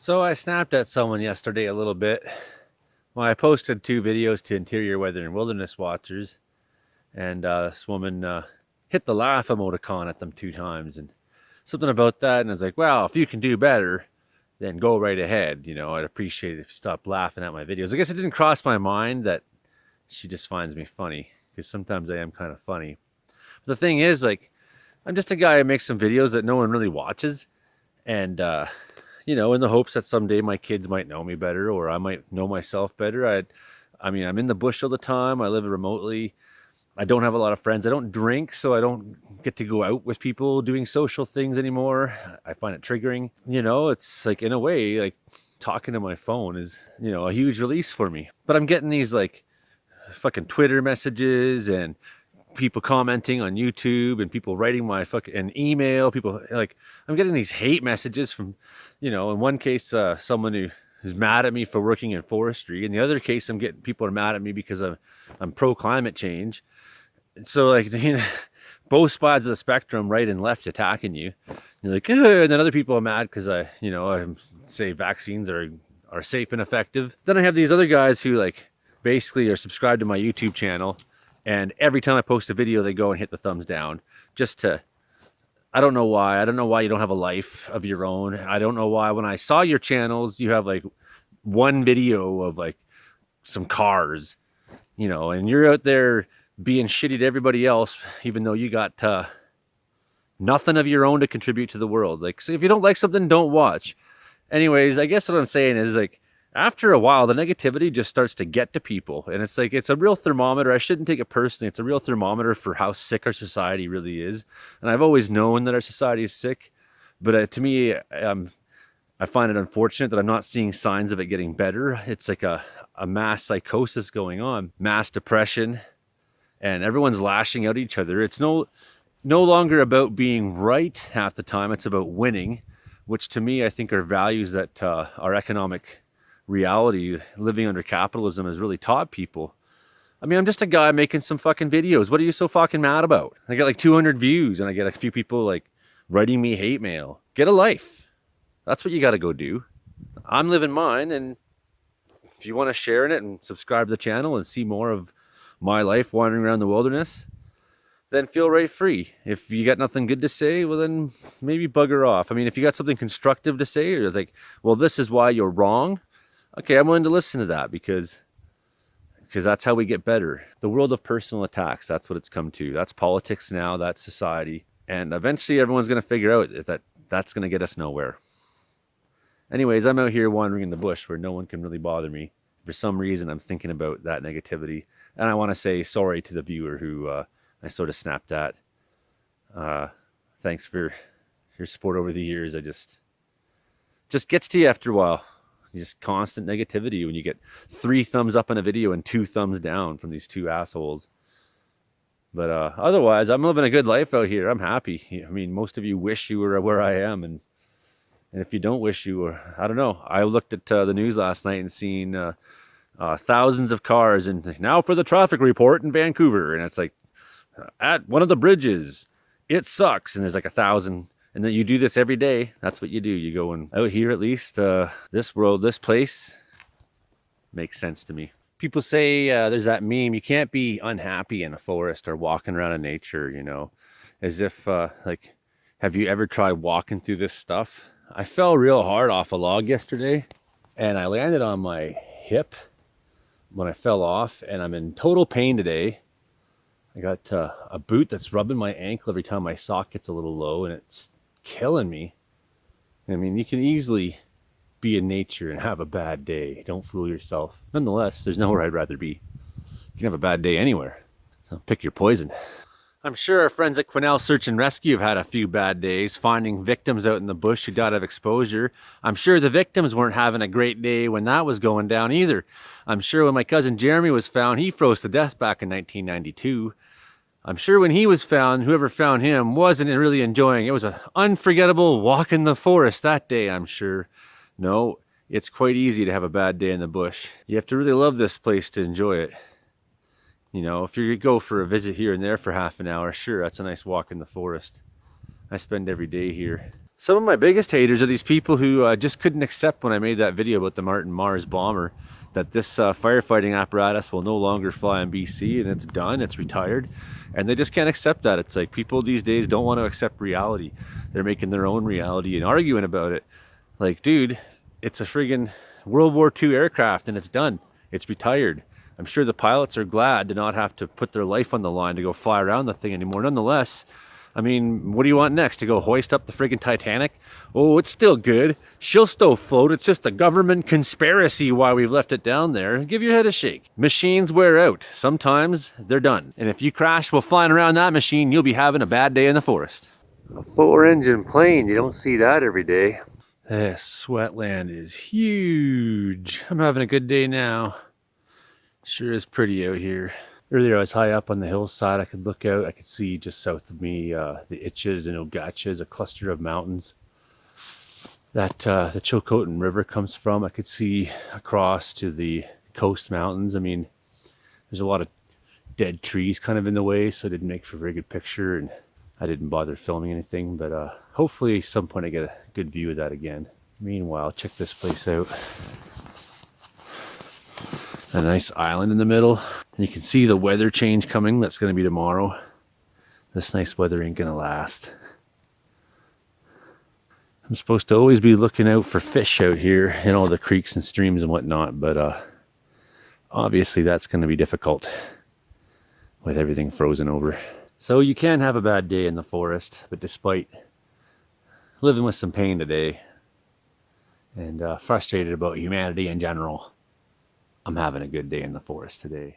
So I snapped at someone yesterday a little bit. Well, I posted 2 videos to interior weather and wilderness watchers, and this woman hit the laugh emoticon at them 2 times, and something about that. And I was like, well, if you can do better, then go right ahead. I'd appreciate it if you stopped laughing at my videos. I guess it didn't cross my mind that she just finds me funny, because sometimes I am kind of funny. But the thing is, like, I'm just a guy who makes some videos that no one really watches, and in the hopes that someday my kids might know me better, or I might know myself better. I mean, I'm in the bush all the time. I live remotely. I don't have a lot of friends. I don't drink, so I don't get to go out with people doing social things anymore. I find it triggering. It's like, in a way, like talking to my phone is, a huge release for me. But I'm getting these like fucking Twitter messages and people commenting on YouTube and people writing my fucking email. People, like, I'm getting these hate messages from, in one case, someone who's mad at me for working in forestry. In the other case, I'm getting people are mad at me because I'm pro climate change. So, like, both sides of the spectrum, right and left, attacking you. You're like, and then other people are mad because I say vaccines are safe and effective. Then I have these other guys who, like, basically are subscribed to my YouTube channel, and every time I post a video, they go and hit the thumbs down just to, I don't know why. I don't know why you don't have a life of your own. I don't know why when I saw your channels, you have like one video of like some cars, and you're out there being shitty to everybody else, even though you got nothing of your own to contribute to the world. Like, so if you don't like something, don't watch. Anyways, I guess what I'm saying is, like, after a while, the negativity just starts to get to people. And it's like, it's a real thermometer. I shouldn't take it personally. It's a real thermometer for how sick our society really is. And I've always known that our society is sick. But to me, I find it unfortunate that I'm not seeing signs of it getting better. It's like a mass psychosis going on, mass depression, and everyone's lashing out at each other. It's no longer about being right half the time. It's about winning, which to me, I think are values that our economic reality, living under capitalism, has really taught people. I mean, I'm just a guy making some fucking videos. What are you so fucking mad about? I get like 200 views and I get a few people like writing me hate mail. Get a life. That's what you got to go do. I'm living mine, and if you want to share in it and subscribe to the channel and see more of my life wandering around the wilderness, then feel right free. If you got nothing good to say, well, then maybe bugger off. I mean, if you got something constructive to say, or it's like, well, this is why you're wrong, okay, I'm willing to listen to that, because that's how we get better. The world of personal attacks, that's what it's come to. That's politics now, that's society. And eventually everyone's going to figure out that that's going to get us nowhere. Anyways, I'm out here wandering in the bush where no one can really bother me. For some reason, I'm thinking about that negativity. And I want to say sorry to the viewer who I sort of snapped at. Thanks for your support over the years. I just gets to you after a while. Just constant negativity when you get 3 thumbs up on a video and 2 thumbs down from these 2 assholes. But otherwise, I'm living a good life out here. I'm happy. I mean, most of you wish you were where I am, and if you don't wish you were, I don't know. I looked at the news last night and seen thousands of cars, and now for the traffic report in Vancouver, and it's like, at one of the bridges, it sucks, and there's like 1,000. And then you do this every day. That's what you do. You go, and out here, at least, this world, this place makes sense to me. People say, there's that meme, you can't be unhappy in a forest or walking around in nature, as if, like, have you ever tried walking through this stuff? I fell real hard off a log yesterday, and I landed on my hip when I fell off, and I'm in total pain today. I got a boot that's rubbing my ankle every time my sock gets a little low, and it's killing me. I mean, you can easily be in nature and have a bad day. Don't fool yourself. Nonetheless, there's nowhere I'd rather be. You can have a bad day anywhere, so pick your poison. I'm sure our friends at Quesnel Search and Rescue have had a few bad days finding victims out in the bush who died of exposure. I'm sure the victims weren't having a great day when that was going down either. I'm sure when my cousin Jeremy was found, he froze to death back in 1992. I'm sure when he was found, whoever found him wasn't really enjoying it. It was an unforgettable walk in the forest that day, I'm sure. No, it's quite easy to have a bad day in the bush. You have to really love this place to enjoy it. If you go for a visit here and there for half an hour, sure, that's a nice walk in the forest. I spend every day here. Some of my biggest haters are these people who just couldn't accept when I made that video about the Martin Mars bomber that this firefighting apparatus will no longer fly in BC, and it's done, it's retired, and they just can't accept that. It's like people these days don't want to accept reality. They're making their own reality and arguing about it. Like, dude, it's a friggin' World War II aircraft and it's done. It's retired. I'm sure the pilots are glad to not have to put their life on the line to go fly around the thing anymore. Nonetheless, I mean, what do you want next? To go hoist up the friggin' Titanic? Oh, it's still good. She'll still float. It's just a government conspiracy why we've left it down there. Give your head a shake. Machines wear out. Sometimes they're done. And if you crash while flying around that machine, you'll be having a bad day in the forest. A 4-engine plane, you don't see that every day. This wetland is huge. I'm having a good day now. Sure is pretty out here. Earlier I was high up on the hillside. I could look out. I could see just south of me the Itches and Ogachas, a cluster of mountains that the Chilcotin River comes from. I could see across to the coast mountains. I mean, there's a lot of dead trees kind of in the way, so it didn't make for a very good picture, and I didn't bother filming anything, but hopefully at some point I get a good view of that again. Meanwhile, check this place out. A nice island in the middle. And you can see the weather change coming. That's going to be tomorrow. This nice weather ain't going to last. I'm supposed to always be looking out for fish out here in all the creeks and streams and whatnot, but obviously that's going to be difficult with everything frozen over. So you can have a bad day in the forest, but despite living with some pain today and frustrated about humanity in general, I'm having a good day in the forest today.